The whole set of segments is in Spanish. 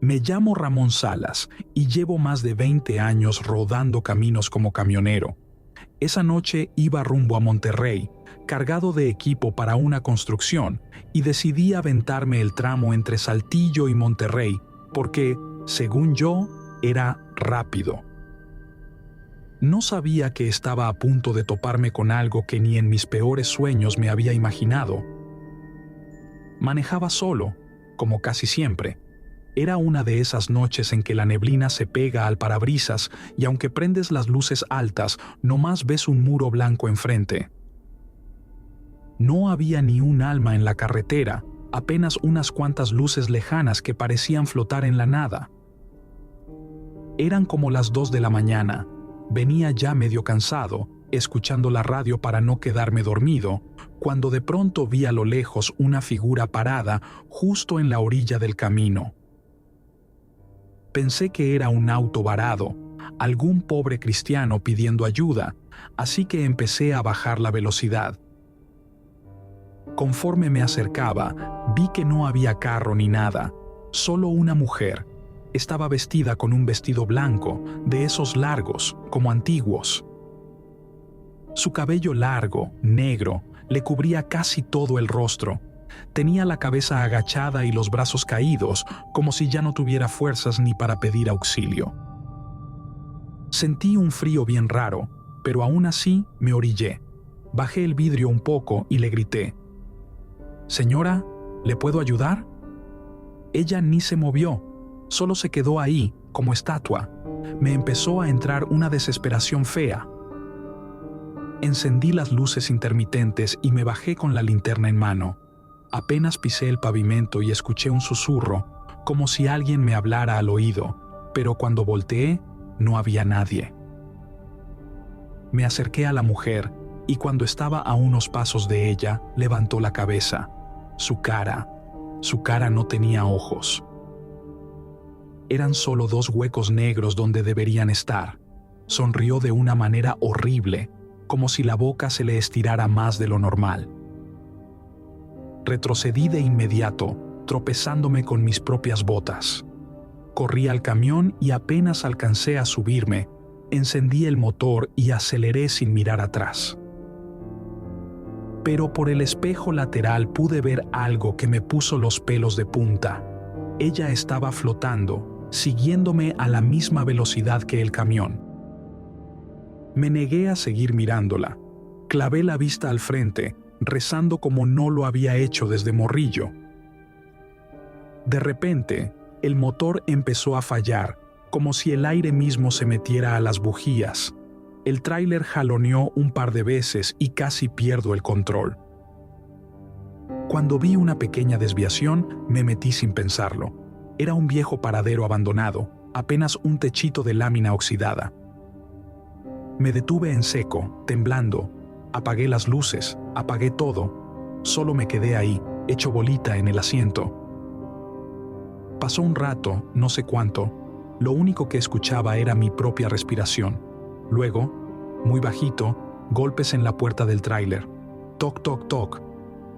Me llamo Ramón Salas y llevo más de 20 años rodando caminos como camionero. Esa noche iba rumbo a Monterrey, cargado de equipo para una construcción, y decidí aventarme el tramo entre Saltillo y Monterrey, porque, según yo, era rápido. No sabía que estaba a punto de toparme con algo que ni en mis peores sueños me había imaginado. Manejaba solo, como casi siempre. Era una de esas noches en que la neblina se pega al parabrisas y aunque prendes las luces altas, nomás ves un muro blanco enfrente. No había ni un alma en la carretera, apenas unas cuantas luces lejanas que parecían flotar en la nada. Eran como las 2 de la mañana. Venía ya medio cansado, escuchando la radio para no quedarme dormido, cuando de pronto vi a lo lejos una figura parada justo en la orilla del camino. Pensé que era un auto varado, algún pobre cristiano pidiendo ayuda, así que empecé a bajar la velocidad. Conforme me acercaba, vi que no había carro ni nada, solo una mujer. Estaba vestida con un vestido blanco, de esos largos, como antiguos. Su cabello largo, negro, le cubría casi todo el rostro. Tenía la cabeza agachada y los brazos caídos, como si ya no tuviera fuerzas ni para pedir auxilio. Sentí un frío bien raro, pero aún así me orillé. Bajé el vidrio un poco y le grité: «Señora, ¿le puedo ayudar?». Ella ni se movió, solo se quedó ahí, como estatua. Me empezó a entrar una desesperación fea. Encendí las luces intermitentes y me bajé con la linterna en mano. Apenas pisé el pavimento y escuché un susurro, como si alguien me hablara al oído, pero cuando volteé, no había nadie. Me acerqué a la mujer y cuando estaba a unos pasos de ella, levantó la cabeza. Su cara no tenía ojos. Eran solo 2 huecos negros donde deberían estar. Sonrió de una manera horrible, como si la boca se le estirara más de lo normal. Retrocedí de inmediato, tropezándome con mis propias botas. Corrí al camión y apenas alcancé a subirme, encendí el motor y aceleré sin mirar atrás. Pero por el espejo lateral pude ver algo que me puso los pelos de punta. Ella estaba flotando, siguiéndome a la misma velocidad que el camión. Me negué a seguir mirándola. Clavé la vista al frente, rezando como no lo había hecho desde morrillo. De repente, el motor empezó a fallar, como si el aire mismo se metiera a las bujías. El tráiler jaloneó un par de veces y casi pierdo el control. Cuando vi una pequeña desviación, me metí sin pensarlo. Era un viejo paradero abandonado, apenas un techito de lámina oxidada. Me detuve en seco, temblando. Apagué las luces, apagué todo. Solo me quedé ahí, hecho bolita en el asiento. Pasó un rato, no sé cuánto. Lo único que escuchaba era mi propia respiración. Luego, muy bajito, golpes en la puerta del tráiler. Toc, toc, toc.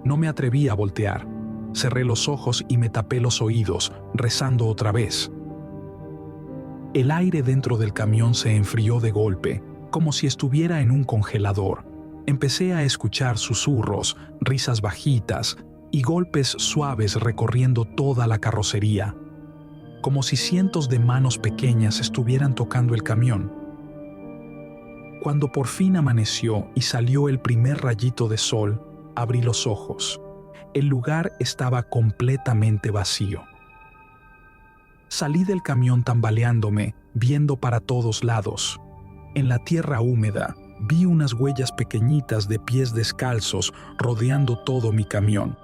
No me atreví a voltear. Cerré los ojos y me tapé los oídos, rezando otra vez. El aire dentro del camión se enfrió de golpe, como si estuviera en un congelador. Empecé a escuchar susurros, risas bajitas y golpes suaves recorriendo toda la carrocería, como si cientos de manos pequeñas estuvieran tocando el camión. Cuando por fin amaneció y salió el primer rayito de sol, abrí los ojos. El lugar estaba completamente vacío. Salí del camión tambaleándome, viendo para todos lados. En la tierra húmeda, vi unas huellas pequeñitas de pies descalzos rodeando todo mi camión.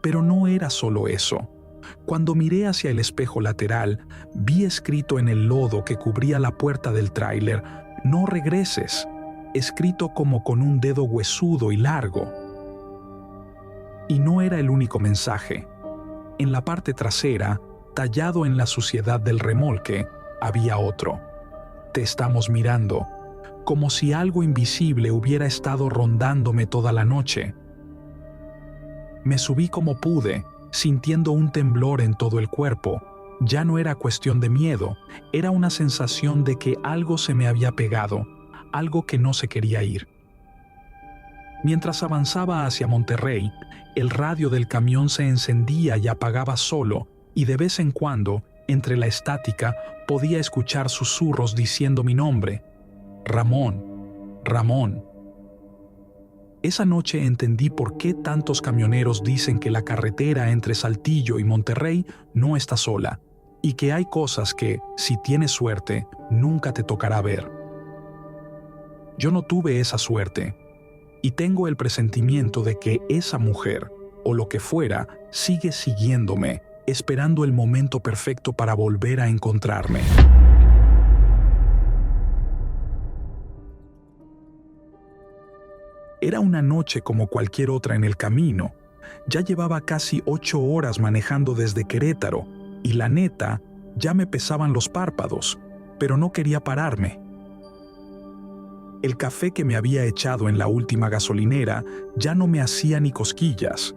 Pero no era solo eso. Cuando miré hacia el espejo lateral, vi escrito en el lodo que cubría la puerta del tráiler: «No regreses», escrito como con un dedo huesudo y largo. Y no era el único mensaje. En la parte trasera, tallado en la suciedad del remolque, había otro: «Te estamos mirando», como si algo invisible hubiera estado rondándome toda la noche. Me subí como pude, sintiendo un temblor en todo el cuerpo. Ya no era cuestión de miedo, era una sensación de que algo se me había pegado, algo que no se quería ir. Mientras avanzaba hacia Monterrey, el radio del camión se encendía y apagaba solo, y de vez en cuando, entre la estática, podía escuchar susurros diciendo mi nombre: Ramón, Ramón. Esa noche entendí por qué tantos camioneros dicen que la carretera entre Saltillo y Monterrey no está sola, y que hay cosas que, si tienes suerte, nunca te tocará ver. Yo no tuve esa suerte, y tengo el presentimiento de que esa mujer, o lo que fuera, sigue siguiéndome, esperando el momento perfecto para volver a encontrarme. Era una noche como cualquier otra en el camino. Ya llevaba casi 8 horas manejando desde Querétaro, y la neta, ya me pesaban los párpados, pero no quería pararme. El café que me había echado en la última gasolinera ya no me hacía ni cosquillas.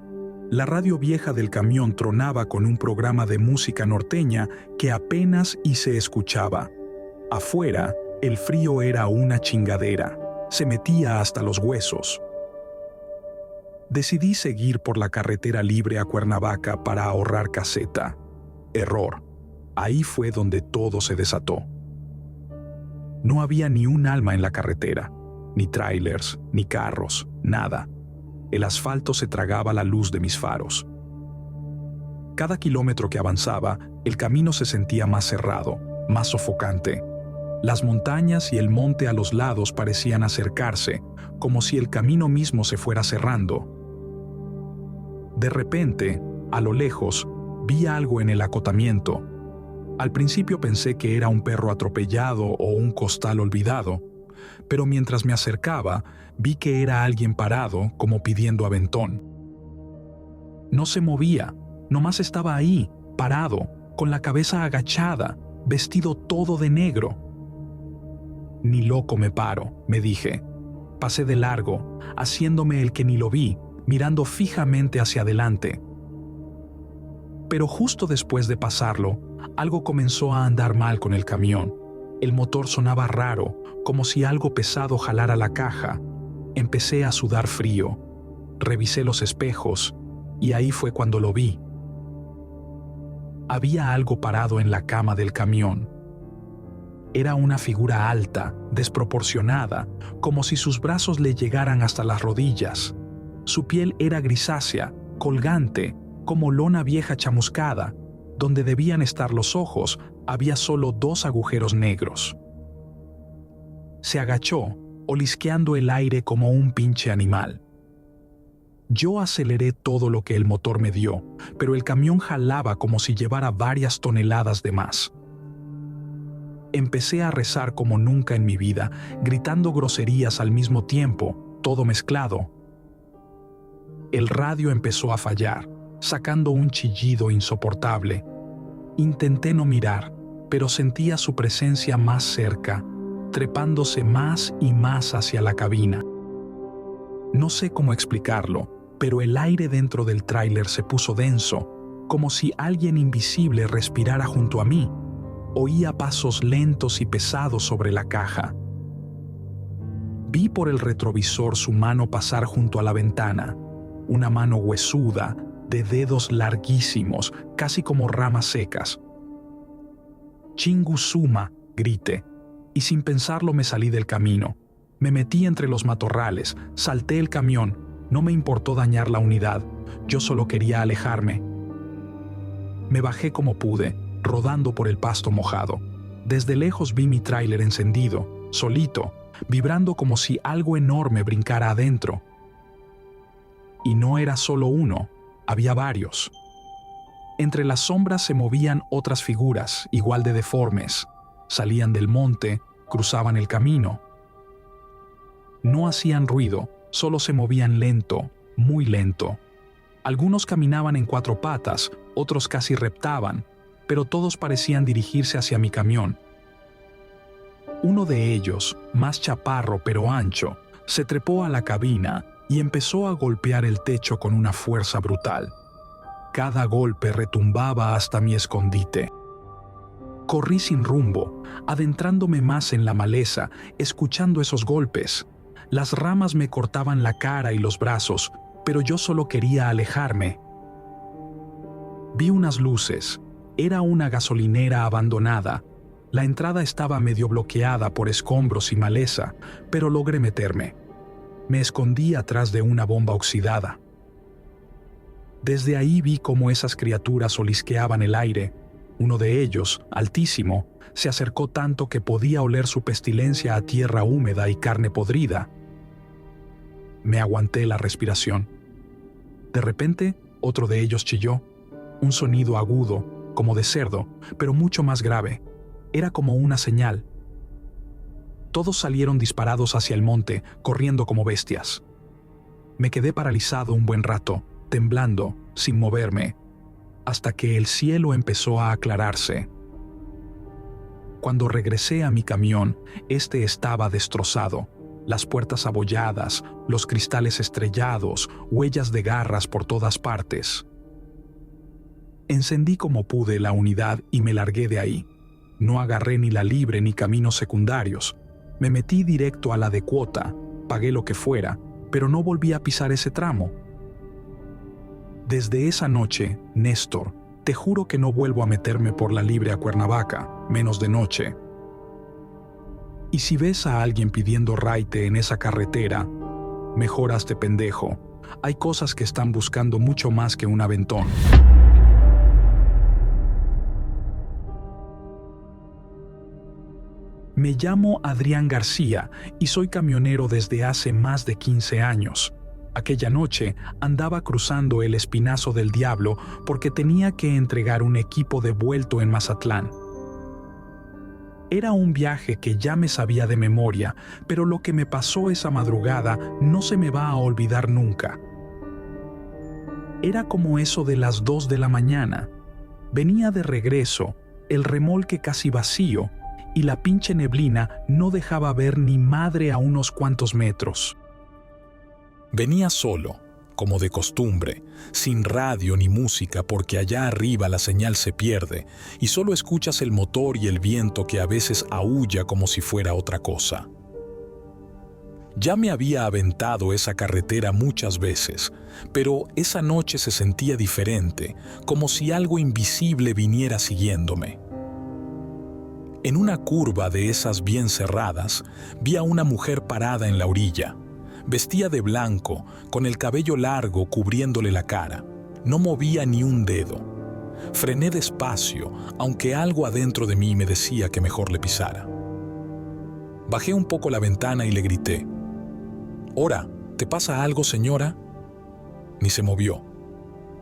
La radio vieja del camión tronaba con un programa de música norteña que apenas y se escuchaba. Afuera, el frío era una chingadera. Se metía hasta los huesos. Decidí seguir por la carretera libre a Cuernavaca para ahorrar caseta. Error. Ahí fue donde todo se desató. No había ni un alma en la carretera, ni tráilers, ni carros, nada. El asfalto se tragaba la luz de mis faros. Cada kilómetro que avanzaba, el camino se sentía más cerrado, más sofocante. Las montañas y el monte a los lados parecían acercarse, como si el camino mismo se fuera cerrando. De repente, a lo lejos, vi algo en el acotamiento. Al principio pensé que era un perro atropellado o un costal olvidado, pero mientras me acercaba, vi que era alguien parado, como pidiendo aventón. No se movía, nomás estaba ahí, parado, con la cabeza agachada, vestido todo de negro. Ni loco me paro, me dije. Pasé de largo, haciéndome el que ni lo vi, mirando fijamente hacia adelante. Pero justo después de pasarlo, algo comenzó a andar mal con el camión. El motor sonaba raro, como si algo pesado jalara la caja. Empecé a sudar frío. Revisé los espejos, y ahí fue cuando lo vi. Había algo parado en la cama del camión. Era una figura alta, desproporcionada, como si sus brazos le llegaran hasta las rodillas. Su piel era grisácea, colgante, como lona vieja chamuscada. Donde debían estar los ojos, había solo 2 agujeros negros. Se agachó, olisqueando el aire como un pinche animal. Yo aceleré todo lo que el motor me dio, pero el camión jalaba como si llevara varias toneladas de más. Empecé a rezar como nunca en mi vida, gritando groserías al mismo tiempo, todo mezclado. El radio empezó a fallar, sacando un chillido insoportable. Intenté no mirar, pero sentía su presencia más cerca, trepándose más y más hacia la cabina. No sé cómo explicarlo, pero el aire dentro del tráiler se puso denso, como si alguien invisible respirara junto a mí. Oía pasos lentos y pesados sobre la caja. Vi por el retrovisor su mano pasar junto a la ventana, una mano huesuda, de dedos larguísimos, casi como ramas secas. «Chingusuma», grité, y sin pensarlo me salí del camino. Me metí entre los matorrales, salté el camión, no me importó dañar la unidad, yo solo quería alejarme. Me bajé como pude, rodando por el pasto mojado. Desde lejos vi mi tráiler encendido, solito, vibrando como si algo enorme brincara adentro. Y no era solo uno, había varios. Entre las sombras se movían otras figuras, igual de deformes. Salían del monte, cruzaban el camino. No hacían ruido, solo se movían lento, muy lento. Algunos caminaban en 4 patas, otros casi reptaban, pero todos parecían dirigirse hacia mi camión. Uno de ellos, más chaparro pero ancho, se trepó a la cabina y empezó a golpear el techo con una fuerza brutal. Cada golpe retumbaba hasta mi escondite. Corrí sin rumbo, adentrándome más en la maleza, escuchando esos golpes. Las ramas me cortaban la cara y los brazos, pero yo solo quería alejarme. Vi unas luces. Era una gasolinera abandonada. La entrada estaba medio bloqueada por escombros y maleza, pero logré meterme. Me escondí atrás de una bomba oxidada. Desde ahí vi cómo esas criaturas olisqueaban el aire. Uno de ellos, altísimo, se acercó tanto que podía oler su pestilencia a tierra húmeda y carne podrida. Me aguanté la respiración. De repente, otro de ellos chilló, un sonido agudo, como de cerdo, pero mucho más grave. Era como una señal. Todos salieron disparados hacia el monte, corriendo como bestias. Me quedé paralizado un buen rato, temblando, sin moverme, hasta que el cielo empezó a aclararse. Cuando regresé a mi camión, este estaba destrozado. Las puertas abolladas, los cristales estrellados, huellas de garras por todas partes. Encendí como pude la unidad y me largué de ahí. No agarré ni la libre ni caminos secundarios. Me metí directo a la de cuota, pagué lo que fuera, pero no volví a pisar ese tramo. Desde esa noche, Néstor, te juro que no vuelvo a meterme por la libre a Cuernavaca, menos de noche. Y si ves a alguien pidiendo raite en esa carretera, mejor hazte pendejo. Hay cosas que están buscando mucho más que un aventón. Me llamo Adrián García y soy camionero desde hace más de 15 años. Aquella noche andaba cruzando el Espinazo del Diablo porque tenía que entregar un equipo de vuelto en Mazatlán. Era un viaje que ya me sabía de memoria, pero lo que me pasó esa madrugada no se me va a olvidar nunca. Era como eso de las 2 de la mañana. Venía de regreso, el remolque casi vacío, y la pinche neblina no dejaba ver ni madre a unos cuantos metros. Venía solo, como de costumbre, sin radio ni música porque allá arriba la señal se pierde y solo escuchas el motor y el viento que a veces aúlla como si fuera otra cosa. Ya me había aventado esa carretera muchas veces, pero esa noche se sentía diferente, como si algo invisible viniera siguiéndome. En una curva de esas bien cerradas, vi a una mujer parada en la orilla. Vestía de blanco, con el cabello largo cubriéndole la cara. No movía ni un dedo. Frené despacio, aunque algo adentro de mí me decía que mejor le pisara. Bajé un poco la ventana y le grité: «Ora, ¿te pasa algo, señora?» Ni se movió.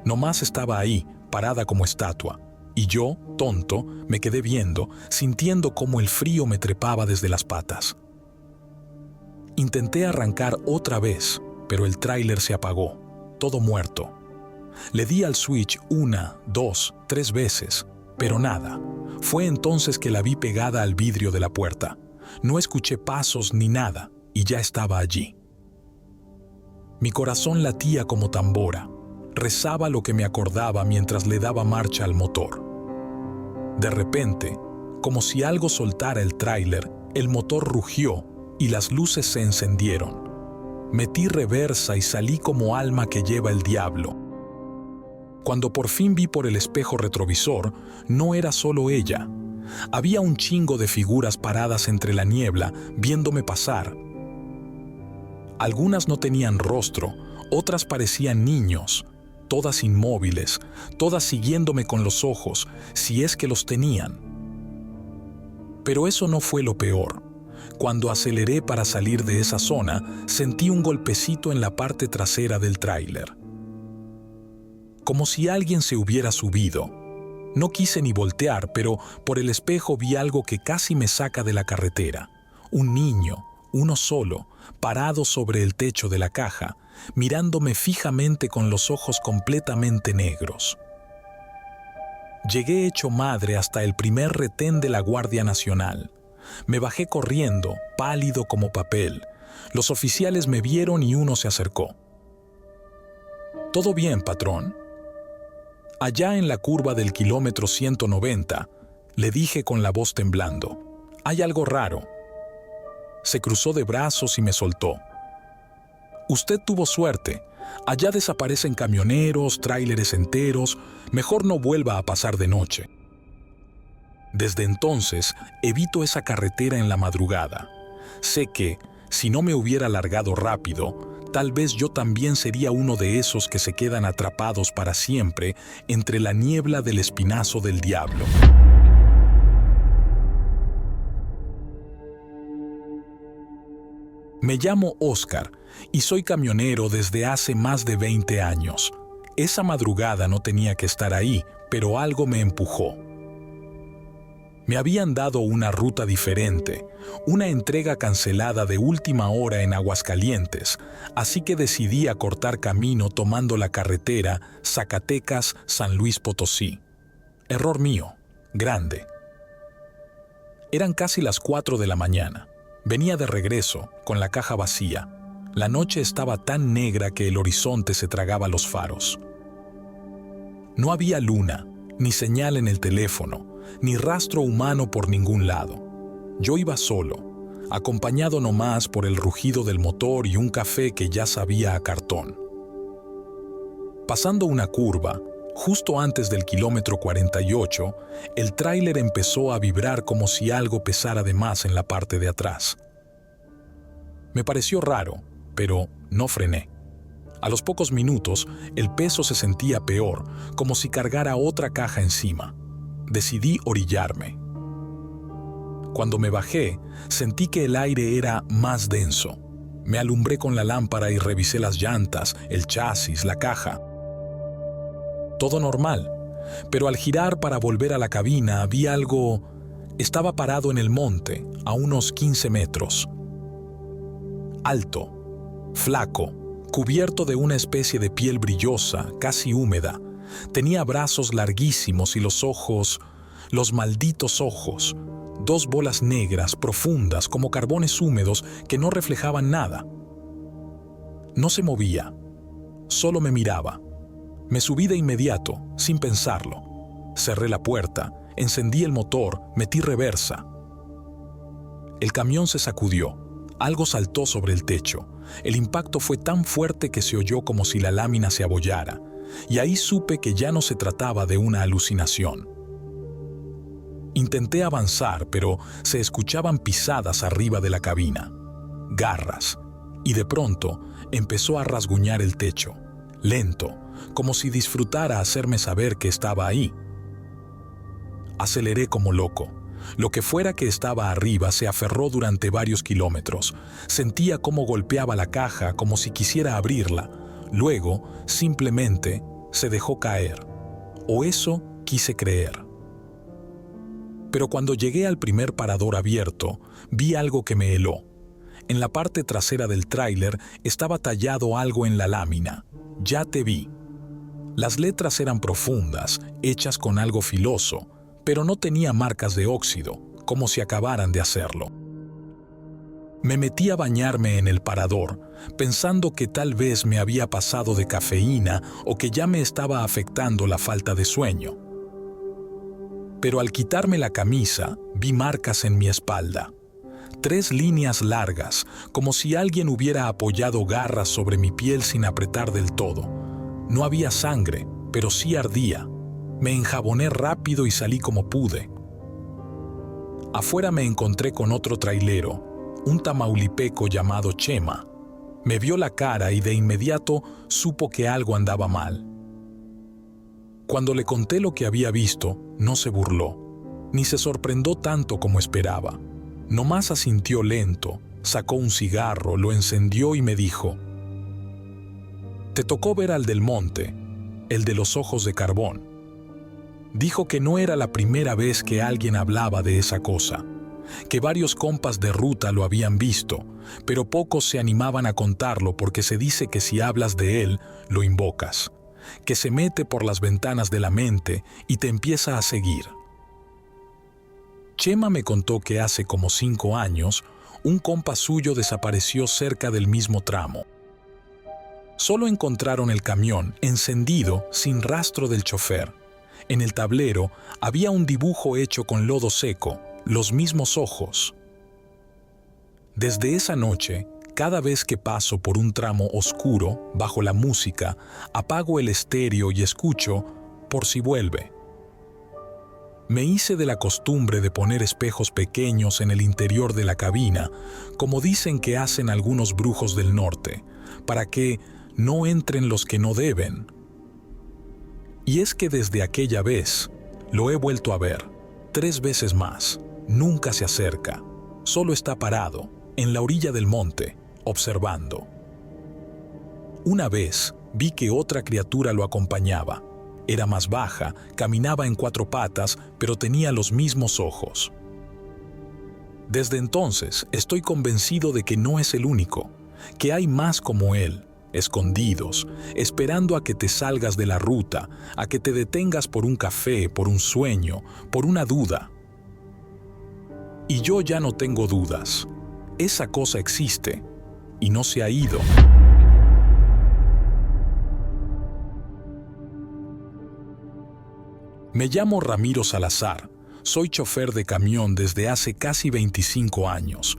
Nomás estaba ahí, parada como estatua. Y yo, tonto, me quedé viendo, sintiendo cómo el frío me trepaba desde las patas. Intenté arrancar otra vez, pero el tráiler se apagó, todo muerto. Le di al switch 1, 2, 3 veces, pero nada. Fue entonces que la vi pegada al vidrio de la puerta. No escuché pasos ni nada, y ya estaba allí. Mi corazón latía como tambora. Rezaba lo que me acordaba mientras le daba marcha al motor. De repente, como si algo soltara el tráiler, el motor rugió y las luces se encendieron. Metí reversa y salí como alma que lleva el diablo. Cuando por fin vi por el espejo retrovisor, no era solo ella. Había un chingo de figuras paradas entre la niebla, viéndome pasar. Algunas no tenían rostro, otras parecían niños. Todas inmóviles, todas siguiéndome con los ojos, si es que los tenían. Pero eso no fue lo peor. Cuando aceleré para salir de esa zona, sentí un golpecito en la parte trasera del tráiler. Como si alguien se hubiera subido. No quise ni voltear, pero por el espejo vi algo que casi me saca de la carretera. Un niño, uno solo, parado sobre el techo de la caja, mirándome fijamente con los ojos completamente negros. Llegué hecho madre hasta el primer retén de la Guardia Nacional. Me bajé corriendo, pálido como papel. Los oficiales me vieron y uno se acercó. «¿Todo bien, patrón?» Allá en la curva del kilómetro 190, Le dije con la voz temblando. Hay algo raro. Se cruzó de brazos y me soltó. Usted tuvo suerte. Allá desaparecen camioneros, tráileres enteros. Mejor no vuelva a pasar de noche. Desde entonces, evito esa carretera en la madrugada. Sé que, si no me hubiera largado rápido, tal vez yo también sería uno de esos que se quedan atrapados para siempre entre la niebla del espinazo del diablo. Me llamo Oscar y soy camionero desde hace más de 20 años. Esa madrugada no tenía que estar ahí, pero algo me empujó. Me habían dado una ruta diferente, una entrega cancelada de última hora en Aguascalientes, así que decidí acortar camino tomando la carretera Zacatecas-San Luis Potosí. Error mío, grande. Eran casi las 4 de la mañana. Venía de regreso, con la caja vacía. La noche estaba tan negra que el horizonte se tragaba los faros. No había luna, ni señal en el teléfono, ni rastro humano por ningún lado. Yo iba solo, acompañado nomás por el rugido del motor y un café que ya sabía a cartón. Pasando una curva, justo antes del kilómetro 48, el tráiler empezó a vibrar como si algo pesara de más en la parte de atrás. Me pareció raro, pero no frené. A los pocos minutos, el peso se sentía peor, como si cargara otra caja encima. Decidí orillarme. Cuando me bajé, sentí que el aire era más denso. Me alumbré con la lámpara y revisé las llantas, el chasis, la caja. Todo normal, pero al girar para volver a la cabina vi algo. Estaba parado en el monte, a unos 15 metros. Alto, flaco, cubierto de una especie de piel brillosa, casi húmeda. Tenía brazos larguísimos y los ojos, los malditos ojos, 2 bolas negras profundas como carbones húmedos que no reflejaban nada. No se movía, solo me miraba. Me subí de inmediato, sin pensarlo. Cerré la puerta, encendí el motor, metí reversa. El camión se sacudió. Algo saltó sobre el techo. El impacto fue tan fuerte que se oyó como si la lámina se abollara, y ahí supe que ya no se trataba de una alucinación. Intenté avanzar, pero se escuchaban pisadas arriba de la cabina, garras, y de pronto empezó a rasguñar el techo, lento, como si disfrutara hacerme saber que estaba ahí. Aceleré como loco. Lo que fuera que estaba arriba se aferró durante varios kilómetros. Sentía cómo golpeaba la caja como si quisiera abrirla. Luego, simplemente, se dejó caer. O eso quise creer. Pero cuando llegué al primer parador abierto, vi algo que me heló. En la parte trasera del tráiler estaba tallado algo en la lámina. Ya te vi. Las letras eran profundas, hechas con algo filoso, pero no tenía marcas de óxido, como si acabaran de hacerlo. Me metí a bañarme en el parador, pensando que tal vez me había pasado de cafeína o que ya me estaba afectando la falta de sueño. Pero al quitarme la camisa, vi marcas en mi espalda. 3 líneas largas, como si alguien hubiera apoyado garras sobre mi piel sin apretar del todo. No había sangre, pero sí ardía. Me enjaboné rápido y salí como pude. Afuera me encontré con otro trailero, un tamaulipeco llamado Chema. Me vio la cara y de inmediato supo que algo andaba mal. Cuando le conté lo que había visto, no se burló, ni se sorprendió tanto como esperaba. Nomás asintió lento, sacó un cigarro, lo encendió y me dijo: «Te tocó ver al del monte, el de los ojos de carbón». Dijo que no era la primera vez que alguien hablaba de esa cosa, que varios compas de ruta lo habían visto, pero pocos se animaban a contarlo porque se dice que si hablas de él, lo invocas, que se mete por las ventanas de la mente y te empieza a seguir. Chema me contó que hace como 5 años, un compa suyo desapareció cerca del mismo tramo. Solo encontraron el camión encendido sin rastro del chofer. En el tablero había un dibujo hecho con lodo seco, los mismos ojos. Desde esa noche, cada vez que paso por un tramo oscuro, bajo la música, apago el estéreo y escucho por si vuelve. Me hice de la costumbre de poner espejos pequeños en el interior de la cabina, como dicen que hacen algunos brujos del norte, para que no entren los que no deben. Y es que desde aquella vez lo he vuelto a ver, 3 veces más. Nunca se acerca, solo está parado, en la orilla del monte, observando. Una vez vi que otra criatura lo acompañaba. Era más baja, caminaba en 4 patas, pero tenía los mismos ojos. Desde entonces estoy convencido de que no es el único, que hay más como él, escondidos, esperando a que te salgas de la ruta, a que te detengas por un café, por un sueño, por una duda. Y yo ya no tengo dudas. Esa cosa existe y no se ha ido. Me llamo Ramiro Salazar. Soy chofer de camión desde hace casi 25 años.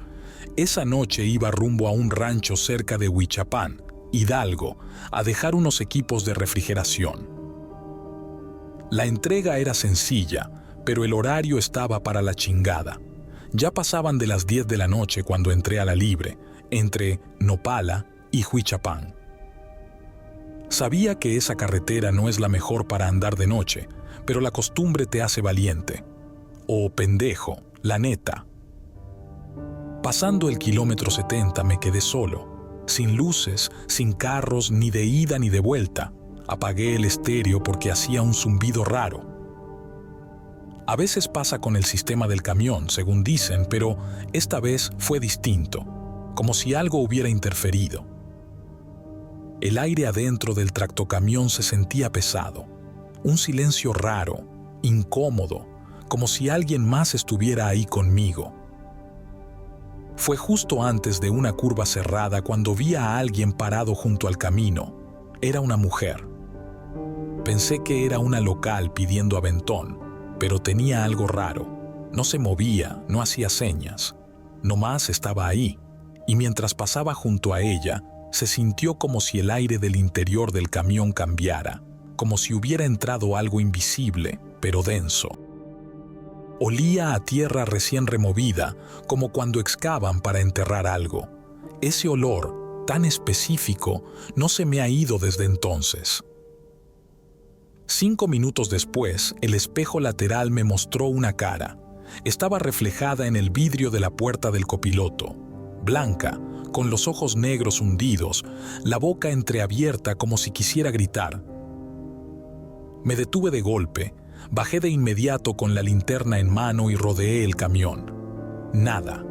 Esa noche iba rumbo a un rancho cerca de Huichapán, Hidalgo, a dejar unos equipos de refrigeración. La entrega era sencilla, pero el horario estaba para la chingada. Ya pasaban de las 10 de la noche cuando entré a la libre, entre Nopala y Huichapán. Sabía que esa carretera no es la mejor para andar de noche, pero la costumbre te hace valiente. O pendejo, la neta. Pasando el kilómetro 70 me quedé solo, sin luces, sin carros, ni de ida ni de vuelta. Apagué el estéreo porque hacía un zumbido raro. A veces pasa con el sistema del camión, según dicen, pero esta vez fue distinto, como si algo hubiera interferido. El aire adentro del tractocamión se sentía pesado, un silencio raro, incómodo, como si alguien más estuviera ahí conmigo. Fue justo antes de una curva cerrada cuando vi a alguien parado junto al camino. Era una mujer. Pensé que era una local pidiendo aventón, pero tenía algo raro. No se movía, no hacía señas. Nomás estaba ahí, y mientras pasaba junto a ella, se sintió como si el aire del interior del camión cambiara, como si hubiera entrado algo invisible, pero denso. Olía a tierra recién removida, como cuando excavan para enterrar algo. Ese olor, tan específico, no se me ha ido desde entonces. 5 minutos después, el espejo lateral me mostró una cara. Estaba reflejada en el vidrio de la puerta del copiloto. Blanca, con los ojos negros hundidos, la boca entreabierta como si quisiera gritar. Me detuve de golpe, bajé de inmediato con la linterna en mano y rodeé el camión. Nada.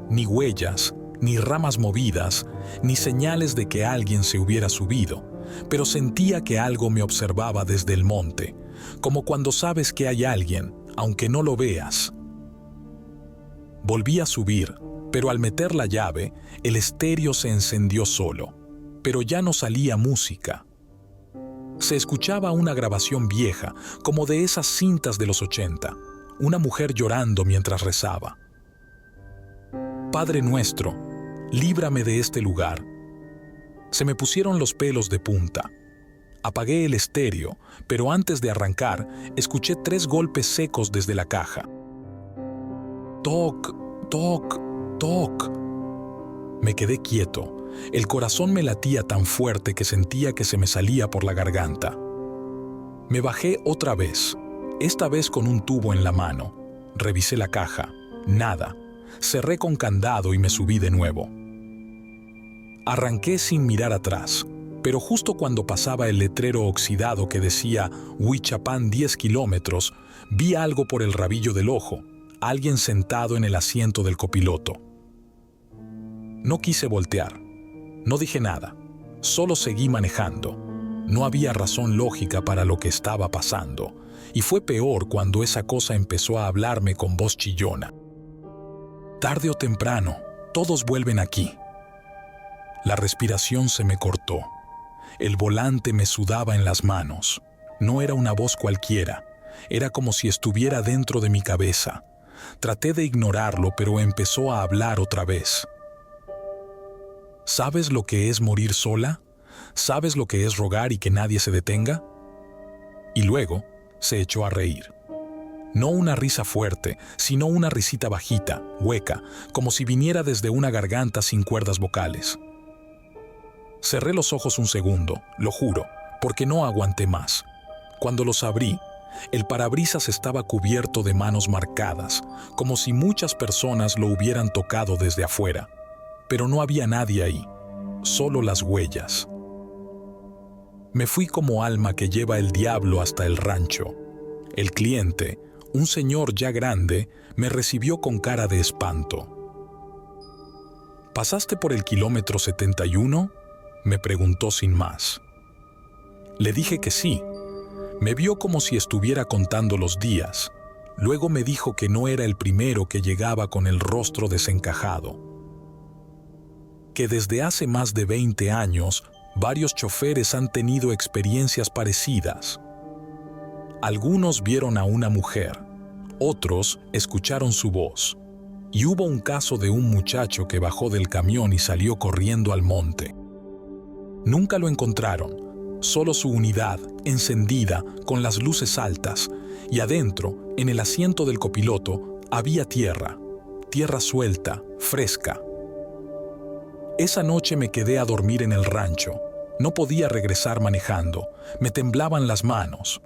Ni huellas, ni ramas movidas, ni señales de que alguien se hubiera subido, pero sentía que algo me observaba desde el monte, como cuando sabes que hay alguien, aunque no lo veas. Volví a subir, pero al meter la llave, el estéreo se encendió solo, pero ya no salía música. Se escuchaba una grabación vieja, como de esas cintas de los 80, una mujer llorando mientras rezaba. Padre nuestro, líbrame de este lugar. Se me pusieron los pelos de punta. Apagué el estéreo, pero antes de arrancar, escuché 3 golpes secos desde la caja. Toc, toc, toc. Me quedé quieto. El corazón me latía tan fuerte que sentía que se me salía por la garganta. Me bajé otra vez, esta vez con un tubo en la mano. Revisé la caja. Nada. Cerré con candado y me subí de nuevo. Arranqué sin mirar atrás, pero justo cuando pasaba el letrero oxidado que decía Huichapán 10 kilómetros, vi algo por el rabillo del ojo, alguien sentado en el asiento del copiloto. No quise voltear. No dije nada, solo seguí manejando. No había razón lógica para lo que estaba pasando, y fue peor cuando esa cosa empezó a hablarme con voz chillona. Tarde o temprano, todos vuelven aquí. La respiración se me cortó. El volante me sudaba en las manos. No era una voz cualquiera, era como si estuviera dentro de mi cabeza. Traté de ignorarlo, pero empezó a hablar otra vez. ¿Sabes lo que es morir sola? ¿Sabes lo que es rogar y que nadie se detenga? Y luego se echó a reír. No una risa fuerte, sino una risita bajita, hueca, como si viniera desde una garganta sin cuerdas vocales. Cerré los ojos un segundo, lo juro, porque no aguanté más. Cuando los abrí, el parabrisas estaba cubierto de manos marcadas, como si muchas personas lo hubieran tocado desde afuera. Pero no había nadie ahí, solo las huellas. Me fui como alma que lleva el diablo hasta el rancho. El cliente, un señor ya grande, me recibió con cara de espanto. ¿Pasaste por el kilómetro 71? Me preguntó sin más. Le dije que sí. Me vio como si estuviera contando los días. Luego me dijo que no era el primero que llegaba con el rostro desencajado. Que desde hace más de 20 años, varios choferes han tenido experiencias parecidas. Algunos vieron a una mujer, otros escucharon su voz, y hubo un caso de un muchacho que bajó del camión y salió corriendo al monte. Nunca lo encontraron, solo su unidad, encendida, con las luces altas, y adentro, en el asiento del copiloto, había tierra suelta, fresca. Esa noche me quedé a dormir en el rancho. No podía regresar manejando, me temblaban las manos.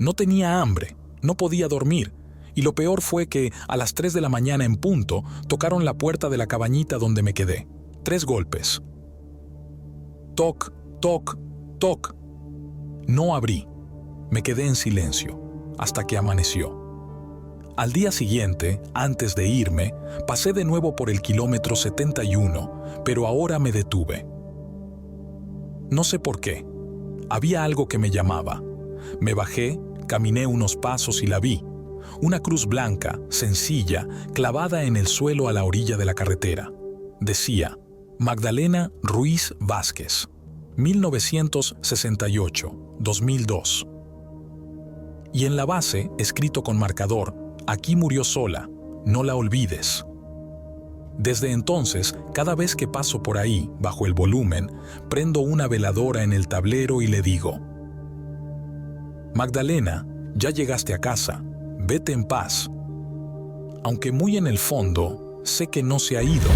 No tenía hambre, no podía dormir, y lo peor fue que a las 3 de la mañana en punto tocaron la puerta de la cabañita donde me quedé. 3 golpes. Toc, toc, toc. No abrí. Me quedé en silencio, hasta que amaneció. Al día siguiente, antes de irme, pasé de nuevo por el kilómetro 71, pero ahora me detuve. No sé por qué. Había algo que me llamaba. Me bajé, caminé unos pasos y la vi. Una cruz blanca, sencilla, clavada en el suelo a la orilla de la carretera. Decía, Magdalena Ruiz Vázquez, 1968-2002. Y en la base, escrito con marcador, aquí murió sola, no la olvides. Desde entonces, cada vez que paso por ahí, bajo el volumen, prendo una veladora en el tablero y le digo, Magdalena, ya llegaste a casa, vete en paz. Aunque muy en el fondo, sé que no se ha ido.